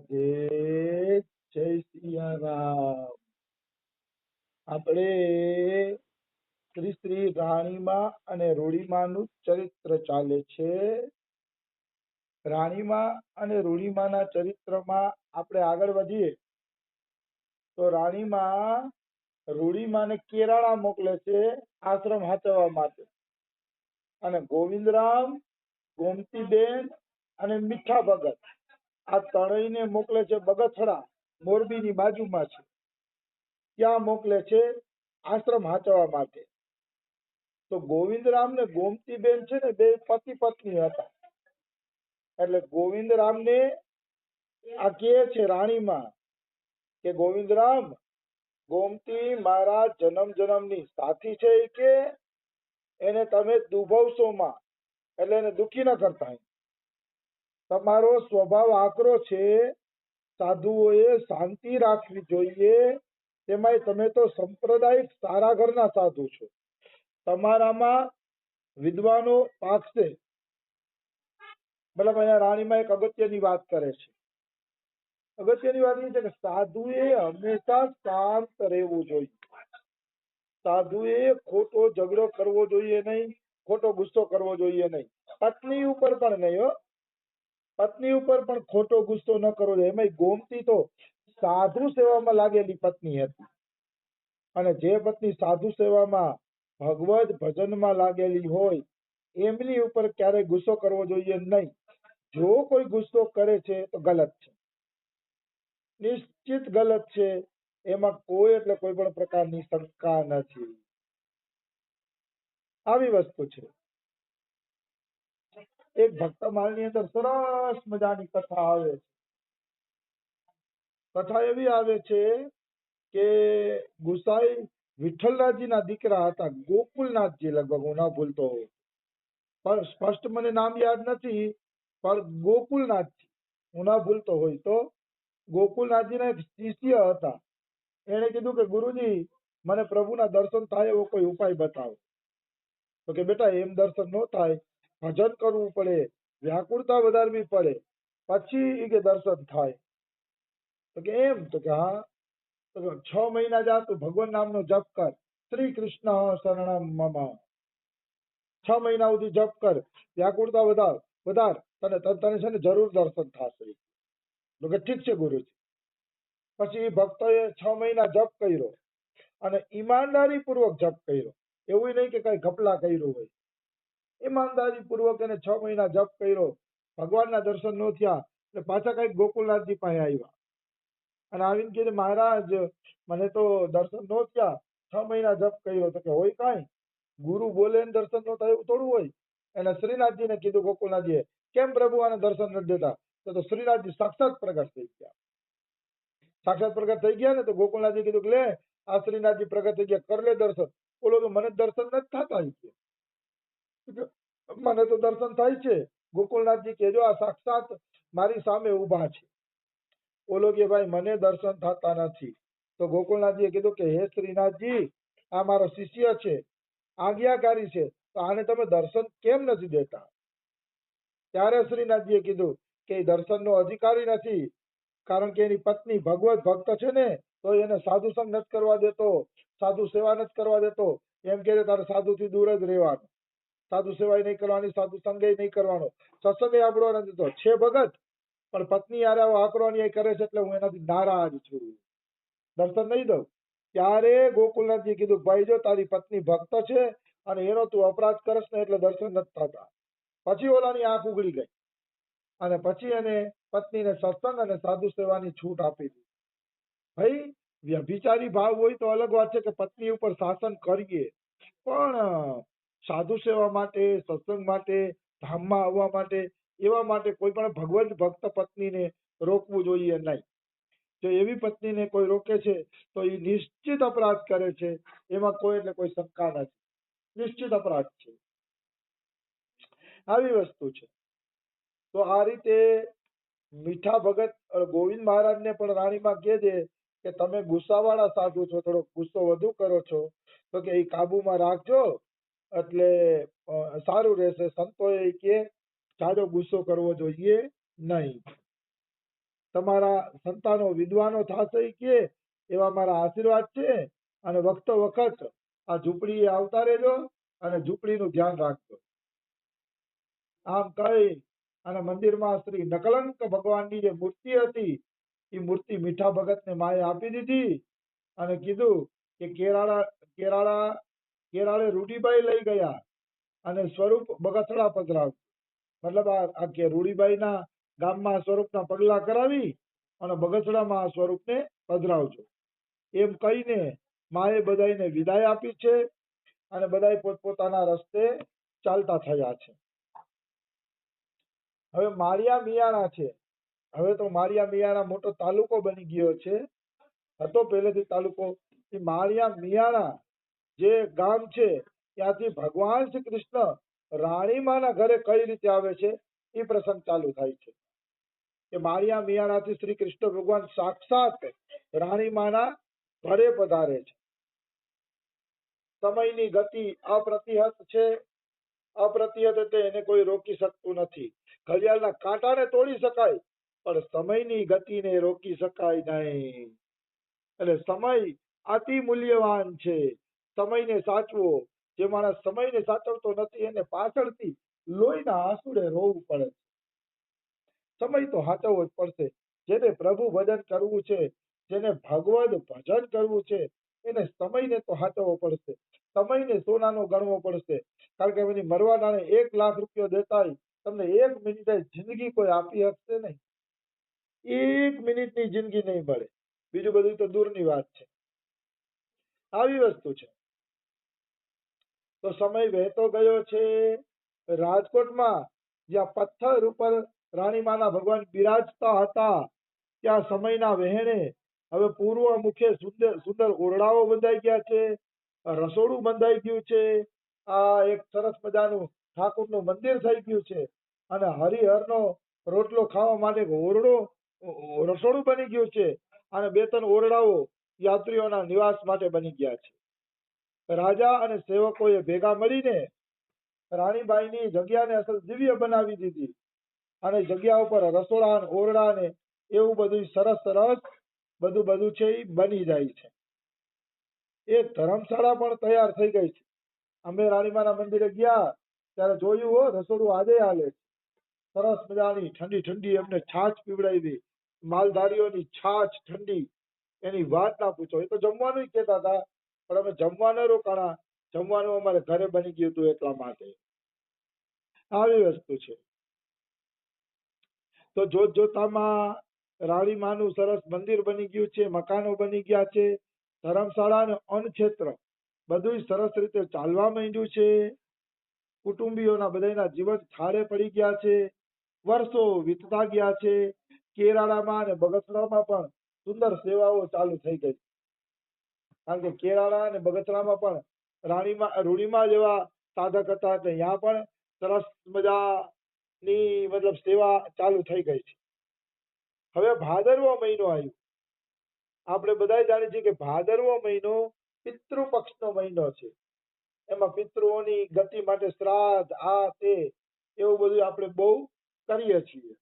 જય જય સિયારામ. આપણે શ્રી શ્રી રાણીમાં અને રૂડીમાનું ચરિત્ર ચાલે છે. રાણીમા અને રૂડીમાના ચરિત્રમાં આપણે આગળ વધીએ તો રાણીમા રૂડીમાને કેરાળા મોકલે છે આશ્રમ હાચવવા માટે, અને ગોવિંદરામ, ગોમતીબેન અને મીઠા ભગત આ ત્રણેયને મોકલે છે બગસરા, મોરબીની બાજુમાં છે ત્યાં મોકલે છે આશ્રમ હાચવવા માટે. તો ગોવિંદરામ ને ગોમતીબેન છે ને બે પતિ પત્ની હતા. એટલે ગોવિંદરામને આ કહે છે રાણીમાં કે ગોવિંદરામ, ગોમતી મારા જન્મ જન્મની સાથી છે કે એને તમે દુભવશો માં, એટલે એને દુખી ન કરતા. તમારો સ્વભાવ આકરો છે, સાધુઓએ શાંતિ રાખવી જોઈએ. તેમાંય તમે તો સંપ્રદાયિક સારા ઘરના સાધુ છો, તમારામાં વિદ્વાનો પાકશે. મતલબ અહીંયા રાણીમાં એક અગત્યની વાત કરે છે. અગત્યની વાત એ છે કે સાધુએ હંમેશા શાંત રહેવું જોઈએ. સાધુએ ખોટો ઝઘડો કરવો જોઈએ નહીં, ખોટો ગુસ્સો કરવો જોઈએ નહીં. પત્ની ઉપર પણ નહીં હો, પત્ની ઉપર પણ ખોટો ગુસ્સો ન કરવો જોઈએ. એમાં ગોમતી તો સાધુ સેવામાં લાગેલી પત્ની હતી, અને જે પત્ની સાધુ સેવામાં ભગવત ભજનમાં લાગેલી હોય એમની ઉપર ક્યારેય ગુસ્સો કરવો જોઈએ નહીં. જો કોઈ ગુસ્સો કરે છે તો ગલત છે, નિશ્ચિત ગલત છે. એમાં કોઈ એટલે કોઈ પણ પ્રકારની શંકા નથી. આવી વસ્તુ છે. એક ભક્તમાળની અંદર સરસ મજાની કથા આવે છે. કથા એવી આવે છે કે ગુસાઈ વિઠ્ઠલરાજીના દીકરા હતા, ગોકુલનાથજી, લગભગ હું ના ભૂલતો હોઉં, પણ સ્પષ્ટ મને નામ યાદ નથી, પણ ગોકુલનાથજી હું ના ભૂલતો હોય તો ગોકુલનાથજીના એક શિષ્ય હતા. એને કીધું કે ગુરુજી, મને પ્રભુના દર્શન થાય એવો કોઈ ઉપાય બતાવો. તો કે બેટા એમ દર્શન ન થાય, ભજન કરવું પડે, વ્યાકુળતા વધારવી પડે, પછી એ કે દર્શન થાય. તો કે એમ? તો કે હા. તો 6 મહિના જા તું ભગવાન નામનો જપ કર, શ્રી કૃષ્ણ શરણમ મમ. 6 મહિના સુધી જપ કર, વ્યાકુળતા વધાર, તને છે ને જરૂર દર્શન થશે. તો કે ઠીક છે ગુરુજી. પછી ભક્તોએ 6 મહિના જપ કર્યો અને ઈમાનદારી પૂર્વક જપ કર્યો. એવું નહીં કે કઈ ઘપલા કર્યું હોય. ઈમાનદારી પૂર્વક એને 6 મહિના જપ કર્યો. ભગવાનના દર્શન ન થયા એટલે પાછા કઈક ગોકુલનાથજી પાસે આવ્યા અને આવીને કીધું મહારાજ, મને તો દર્શન ન થયા, 6 મહિના જપ કર્યો. તો કે હોય કાંઈ, ગુરુ બોલે ને દર્શન ન થાય એવું થોડું હોય. એને શ્રીનાથજીને કીધું ગોકુલનાથજીએ, કેમ પ્રભુ આને દર્શન નથી દેતા? તો શ્રીનાથજી સાક્ષાત પ્રગટ થઈ ગયા. સાક્ષાત પ્રગટ થઈ ગયા ને તો ગોકુલનાથજી કીધું કે લે, આ શ્રીનાથજી પ્રગટ થઈ ગયા, કર લે દર્શન. બોલો કે મને દર્શન નથી થતા. મને તો દર્શન થાય છે. ગોકુલનાથજી કહેજો આ સાક્ષાત મારી સામે ઉભા છે. બોલો કે ભાઈ મને દર્શન થતા નથી. તો ગોકુલનાથજીએ કીધું કે હે શ્રીનાથજી, આ મારો શિષ્ય છે, આજ્ઞાકારી છે, તો આને તમે દર્શન કેમ નથી દેતા? ત્યારે શ્રીનાથજીએ કીધું કે એ દર્શનનો અધિકારી નથી, કારણ કે એની પત્ની ભગવત ભક્ત છે ને, તો એને સાધુ સંગ નથી કરવા દેતો, સાધુ સેવા નથી કરવા દેતો. એમ કે તારે સાધુથી દૂર જ રહેવાનું, સાધુ સેવાય નહીં કરવાની, સાધુ સંગે નહીં કરવાનો, સત્સંગે આપણો નથી તો છે ભગત, પણ પત્ની યારે આકરો અન્યાય કરે છે એટલે હું એનાથી નારાજ છું, દર્શન નહીં દઉં. ત્યારે ગોકુલનાથજી કીધું ભાઈ જો તારી પત્ની ભક્ત છે અને એનો તું અપરાધ કરસ ને એટલે દર્શન નથી થતા. પછી ઓલાની આંખ ઉગડી ગઈ અને પછી એને પત્નીને સત્સંગ અને સાધુ સેવાની છૂટ આપી દીધી. ભાઈ વ્યભિચારી ભાવ હોય તો અલગ વાત છે કે પત્ની ઉપર શાસન કરીએ, પણ સાધુ સેવા માટે, સત્સંગ માટે, ધામમાં આવવા માટે, એવા માટે કોઈ પણ ભગવત ભક્ત પત્નીને રોકવું જોઈએ નહીં. જો એવી પત્નીને કોઈ રોકે છે તો એ નિશ્ચિત અપરાધ કરે છે, એમાં કોઈ એટલે કોઈ શંકા નથી, નિશ્ચિત અપરાધ છે. આવી વસ્તુ છે. તો આ રીતે મીઠા ભગત ગોવિંદ મહારાજને પણ રાણીમાં કહે છે કે તમે ગુસ્સાવાળા સાધુ છો, થોડો ગુસ્સો વધુ કરો છો, તો કે એ કાબુમાં રાખજો એટલે સારું રહેશે. સંતોએ કે જાજો ગુસ્સો કરવો જોઈએ નહીં. તમારા સંતાનો વિદ્વાનો થશે કે એવા મારા આશીર્વાદ છે, અને વખતો વખત આ ઝૂંપડીએ આવતા રહેજો અને ઝૂંપડીનું ધ્યાન રાખજો. આમ કહી અને મંદિરમાં શ્રી નકલંક ભગવાનની જે મૂર્તિ હતી એ મૂર્તિ મીઠા ભગતને માએ આપી દીધી અને કીધું કે કેરાળે રૂડીબાઈ લઈ ગયા અને સ્વરૂપ બગસડા પધરાવ. મતલબ આ કે રૂડીબાઈના ગામમાં સ્વરૂપના પગલા કરાવી અને બગસડામાં આ સ્વરૂપને પધરાવજો એમ કહીને માએ બધાને વિદાય આપી છે અને બધા પોતપોતાના રસ્તે ચાલતા થયા છે. હવે માળિયા મિયાણા છે. હવે તો માળિયા મિયાણા મોટો તાલુકો બની ગયો છે. હતો પહેલેથી તાલુકો. એ માળિયા મિયાણા જે ગામ છે ત્યાંથી ભગવાન શ્રી કૃષ્ણ રાણીમાના ઘરે કઈ રીતે આવે છે એ પ્રસંગ ચાલુ થાય છે કે માળિયા મિયાણાથી શ્રી કૃષ્ણ ભગવાન સાક્ષાત રાણીમાના ઘરે પધારે છે. સમયની ગતિ અપ્રતિહત છે. અપ્રતિહત એટલે એને કોઈ રોકી શકતું નથી. ઘડિયાળના કાંટાને તોડી શકાય પણ સમયની ગતિને રોકી શકાય નહીં. એટલે સમય અતિ મૂલ્યવાન છે. સમયને સાચવો. જે માણસ સમયને સાચવતો નથી એને પાછળથી લોહીના આંસુડે રોવું પડે. સમય તો સાચવવો જ પડશે. જેને પ્રભુ ભજન કરવું છે, જેને ભગવદ ભજન કરવું છે, એને સમયને તો સાચવવો પડશે. સમયને સોનાનો ગણવો પડશે. કારણ કે એની મરવા ટાણે 1 લાખ રૂપિયા દેતા તમને 1 મિનિટે જિંદગી કોઈ આપી શકશે નહીં. 1 મિનિટની જિંદગી નહીં મળે. બીજું બધું તો દૂરની વાત છે. આવી વસ્તુ છે. તો સમય વહેતો ગયો છે. રાજકોટમાં જ્યાં પથ્થર ઉપર રાણીમાના ભગવાન બિરાજતા હતા ત્યાં સમયના વહેણે હવે પૂર્વ મુખે સુંદર સુંદર ઓરડાઓ બંધાઈ ગયા છે. રસોડું બંધાઈ ગયું છે. આ એક સરસ મજાનું ઠાકોરનું મંદિર થઈ ગયું છે અને હરિહરનો રોટલો ખાવા માટે રસોડું બની ગયું છે અને 2-3 ઓરડાઓ યાત્રીઓના નિવાસ માટે બની ગયા છે. રાજા અને સેવકોએ ભેગા મળીને રાણીબાઈની જગ્યાને અસલ દિવ્ય બનાવી દીધી અને જગ્યા ઉપર રસોડા અને ઓરડા ને એવું બધું સરસ સરસ બધું છે એ બની જાય છે. એક ધર્મશાળા પણ તૈયાર થઈ ગઈ છે. અમે રાણીમાના મંદિરે ગયા ત્યારે જોયું હો, રસોડું આજે હાલે. સરસ મજાની ઠંડી ઠંડી એમને છાછ પીવડાવી. માલધારીઓની છાછ ઠંડી, એની વાત ના પૂછો. એ તો જમવાનું કહેતા હતા પણ અમે જમવા ન રોકાણા. જમવાનું અમારે ઘરે બની ગયું હતું એટલા માટે. આવી વસ્તુ છે. તો જોત જોતામાં રાણીમાનું સરસ મંદિર બની ગયું છે. મકાનો બની ગયા છે. ધર્મશાળા અને અન્નક્ષેત્ર બધું સરસ રીતે ચાલવા માંડ્યું છે. કુટુંબીઓના બધાના જીવન થાળે પડી ગયા છે. વર્ષો વીતતા ગયા છે. કેરાળામાં અને બગસરામાં પણ સુંદર સેવાઓ ચાલુ થઈ ગઈ. કારણ કે કેરાળા અને બગસરામાં પણ રૂડીમાં જેવા સાધક હતા એટલે ત્યાં પણ સરસ મજાની મતલબ સેવા ચાલુ થઈ ગઈ છે. હવે ભાદરવો મહિનો આવ્યો. આપણે બધા જાણીએ છીએ કે ભાદરવો મહિનો પિતૃ પક્ષનો મહિનો છે. એમાં પિતૃઓની ગતિ માટે શ્રાદ્ધ આ તે એવું બધું આપણે બહુ કરીએ છીએ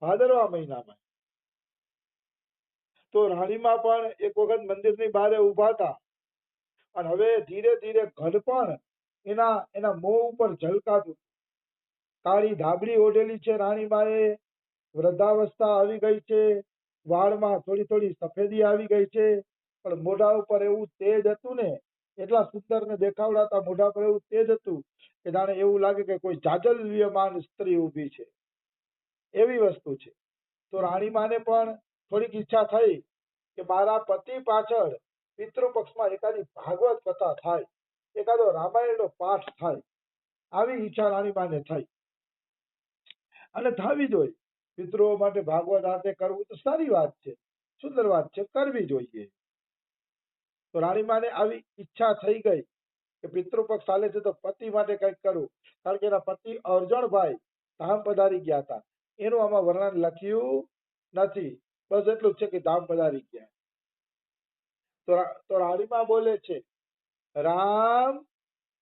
ભાદરવા મહિનામાં. તો રાણીમાં પણ એક વખત મંદિરની બહાર ઉભા હતા અને હવે ધીરે ધીરે ઘર પણ એના મોં ઉપર ઝલકાતું. કાળી ધાબળી ઓઢેલી છે રાણીમાએ. વૃદ્ધાવસ્થા આવી ગઈ છે. વાળમાં થોડી થોડી સફેદી આવી ગઈ છે પણ મોઢા ઉપર એવું તેજ હતું ને, એટલા સુંદર ને દેખાવડાતા મોઢા પર એવું તેજ હતું કે જાણે એવું લાગે કે કોઈ જાજલ્યમાન સ્ત્રી ઊભી છે. એવી વસ્તુ છે. તો રાણીમાને પણ થોડીક ઈચ્છા થઈ કે મારા પતિ પાછળ પિતૃ પક્ષમાં એકાદી ભાગવત કથા થાય, એકાદો રામાયણનો પાઠ થાય. આવી ઈચ્છા રાણીમાને થઈ અને થવી જોઈએ. પિતૃઓ માટે ભાગવત આતે કરવું તો સારી વાત છે, સુંદર વાત છે, કરવી જોઈએ. તો રાણીમાને આવી ઈચ્છા થઈ ગઈ કે પિતૃપક્ષ ચાલે છે તો પતિ માટે કંઈક કરવું. કારણ કે એના પતિ અર્જણભાઈ ધામ પધારી ગયા હતા. એનું આમાં વર્ણન લખ્યું નથી. બસ એટલું જ છે કે ધામ પધારી ગયા. તો રાણીમા બોલે છે, રામ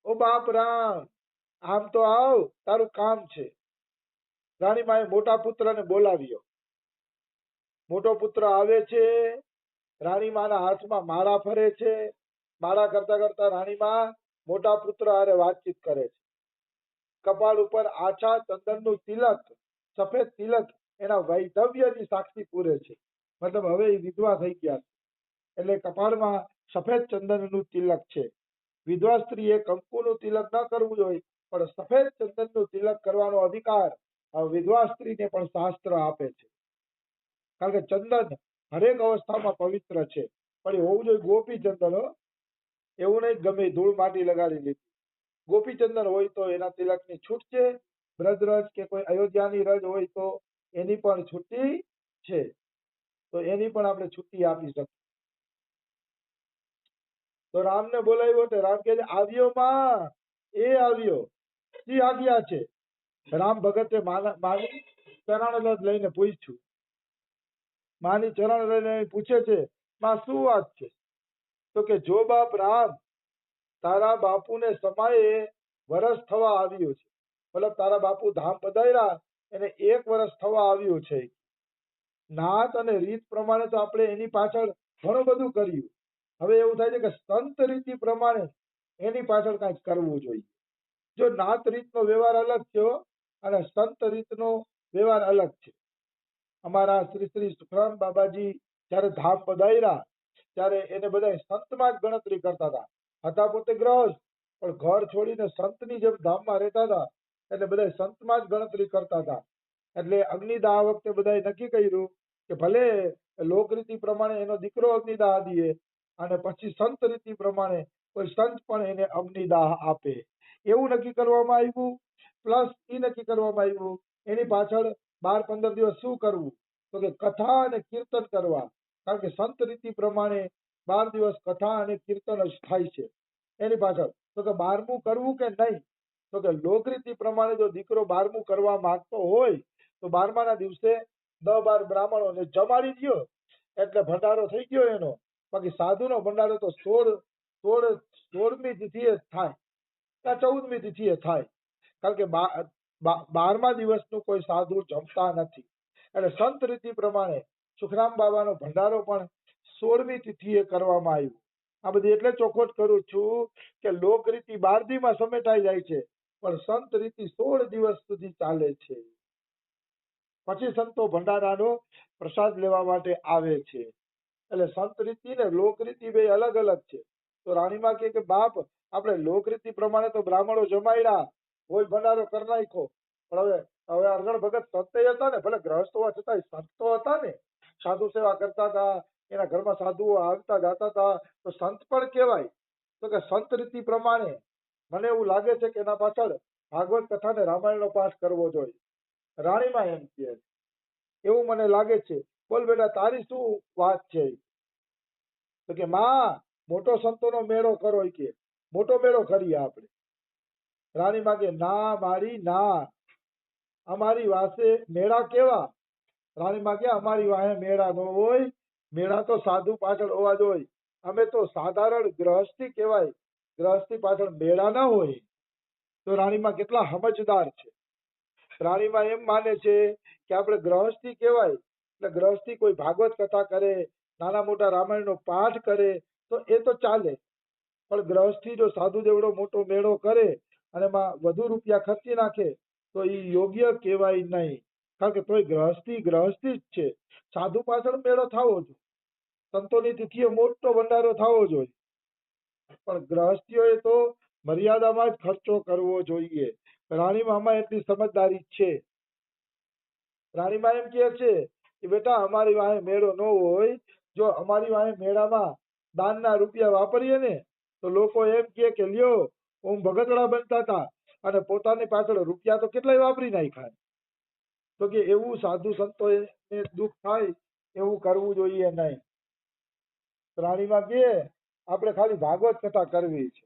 ઓ બાપ રામ, આમ તો આવ, તારું કામ છે. રાણીમાએ મોટા પુત્રને બોલાવ્યો મોટો પુત્ર આવે છે, રાણીમાના હાથમાં માળા ફરે છે, માળા કરતા કરતા રાણીમા મોટા પુત્ર હારે વાતચીત કરે છે. કપાળ ઉપર આછા ચંદનનું તિલક, સફેદ તિલક એના વૈધવ્યની સાક્ષી પૂરે છે. મતલબ હવે એ વિધવા થઈ ગયા છે એટલે કપાળમાં સફેદ ચંદનનું તિલક છે. વિધવા સ્ત્રીએ કંકુનું તિલક ન કરવું જોઈએ, પણ સફેદ ચંદનનું તિલક કરવાનો અધિકાર વિધવા સ્ત્રીને પણ શાસ્ત્ર આપે છે. કારણ કે ચંદન હરેક અવસ્થામાં પવિત્ર છે, પણ એ હોવું જોઈએ ગોપી ચંદન, એવું નહીં ગમે ધૂળ માટી લગાડી લીધી. ગોપી ચંદન હોય તો એના તિલકની છૂટ છે. બ્રજરજ કે કોઈ અયોધ્યાની રજ હોય તો એની પણ છૂટી છે, તો એની પણ આપણે છૂટી આપી શકીએ. તો રામને બોલાવ્યો તો રામ કહે છે આવ્યો માં, એ આવ્યો, શી આજ્ઞા છે? રામ ભગતે માની ચરણ લઈને પૂછ્યું. માની ચરણ લઈને પૂછે છે માં શું વાત છે? તો કે જો બાપ રામ, તારા બાપુને સમયે વરસ થવા આવ્યું છે, મતલબ તારા બાપુ ધામ પધાર્યા એને 1 વર્ષ થવા આવ્યું છે. નાત અને રીત પ્રમાણે તો આપણે એની પાછળ ઘણું બધું કર્યું. હવે એવું થાય છે કે સંત રીતિ પ્રમાણે એની પાછળ કંઈક કરવું જોઈએ. જો નાત રીતનો વ્યવહાર અલગ થયો અને સંત રીતનો વ્યવહાર અલગ છે. અમારા શ્રી શ્રી સુખરામ બાબાજી જ્યારે ધામ પધાર્યા ત્યારે એને બધા સંતમાં જ ગણતરી કરતા હતા પોતે ગ્રહસ્થ, પણ ઘર છોડીને સંતની જેમ ધામમાં રહેતા હતા એટલે બધા સંતમાં જ ગણતરી કરતા હતા. એટલે અગ્નિદાહ આ વખતે બધાએ નક્કી કર્યું કે ભલે લોકરીતિ પ્રમાણે એનો દીકરો અગ્નિદાહ દે અને પછી સંત રીતિ પ્રમાણે કોઈ સંત પણ એને અગ્નિદાહ આપે, એવું નક્કી કરવામાં આવ્યું. પ્લસ એ નક્કી કરવામાં આવ્યું એની પાછળ 12-15 દિવસ શું કરવું, તો કે કથા અને કીર્તન કરવા. કારણ કે સંત રીતિ પ્રમાણે 12 દિવસ કથા અને કીર્તન જ થાય છે. એની પાછળ તો કે 12મું કરવું કે નહીં, તો કે લોકરીતિ પ્રમાણે જો દીકરો 12મું કરવા માંગતો હોય તો 12માના દિવસે 10-12 બ્રાહ્મણોને જમાડી દ્યો એટલે ભંડારો થઈ ગયો એનો. બાકી સાધુનો ભંડારો તો 16મી તિથિએ થાય કે 14મી તિથિએ થાય, કારણ કે 12મા દિવસનું કોઈ સાધુ જમતા નથી. એટલે સંત રીતિ પ્રમાણે સુખરામ બાબાનો ભંડારો પણ 16મી તિથિએ કરવામાં આવ્યો. આ બધી એટલે ચોખવટ કરું છું કે લોકરીતિ 12 દીમાં સમેટાઈ જાય છે, પણ સંત રીતિ 16 દિવસ સુધી ચાલે છે. પછી સંતો ભંડારાનો પ્રસાદ લેવા માટે આવે છે. એટલે સંત રીતિ ને લોકરીતિ બે અલગ અલગ છે. તો રાણીમા કે બાપ આપણે લોકરીતિ પ્રમાણે તો બ્રાહ્મણો જમાડ્યા હોય, ભંડારો કરી નાખ્યો, પણ હવે અરજણ ભગત સંત હતા ને, ભલે ગ્રહસ્થ હોવા છતાં સંતો હતા ને, સાધુ સેવા કરતા હતા, એના ઘરમાં સાધુઓ આવતા જતા હતા, તો સંત પણ કહેવાય. તો કે સંત રીતિ પ્રમાણે મને એવું લાગે છે કે એના પાછળ ભાગવત કથા ને રામાયણનો પાઠ કરવો જોઈએ. રાણીમા એમ કહે એવું મને લાગે છે. બોલ બેટા તારી શું વાત છે? તો કે માં મોટો સંતોનો મેળો કરો, કે મોટો મેળો કરીએ આપણે. રાણીમા કે ના મારી ના, અમારી વાસે મેળા કેવા? રાણીમા કે અમારી વાહે મેળા ન હોય, મેળા તો સાધુ પાછળ હોવા જોઈએ. અમે તો સાધારણ ગ્રહસ્થી કહેવાય, ગ્રહસ્થી પાછળ મેળા ના હોય. તો રાણીમા કેટલા સમજદાર છે. રાણીમા એમ માને છે કે આપણે ગ્રહસ્થી કહેવાય એટલે ગ્રહસ્થી કોઈ ભાગવત કથા કરે, નાના મોટા રામાયણનો પાઠ કરે તો એ તો ચાલે, પણ ગ્રહસ્થી જો સાધુ જેવડો મોટો મેળો કરે અને એમાં વધુ રૂપિયા ખર્ચી નાખે તો એ યોગ્ય કહેવાય નહીં. કારણ કે તોય ગ્રહસ્થી જ છે. સાધુ પાછળ મેળો થવો જોઈએ, સંતોની તિથિએ મોટો ભંડારો થવો જોઈએ, પણ ગ્રહસ્થીઓએ તો મર્યાદામાં જ ખર્ચો કરવો જોઈએ. રાણીમામાં એટલી સમજદારી છે. રાણીમા એમ કહે છે કે બેટા અમારી વાહે મેળો ન હોય, જો અમારી વાહે મેળામાં દાનના રૂપિયા વાપરીએ ને તો લોકો એમ કહે કે લ્યો ઓમ ભગતડા બનતા હતા અને પોતાની પાછળ રૂપિયા તો કેટલાય વાપરી નાખ્યા. તો કે એવું સાધુ સંતોને દુઃખ થાય એવું કરવું જોઈએ નહીં. રાણીમાં કે આપણે ખાલી ભાગવત કથા કરવી છે.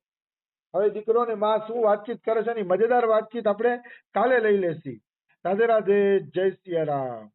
હવે દીકરોને માં શું વાતચીત કરે છે એની મજેદાર વાતચીત આપણે કાલે લઈ લેશી. રાધે રાધે, જય સિયા રામ.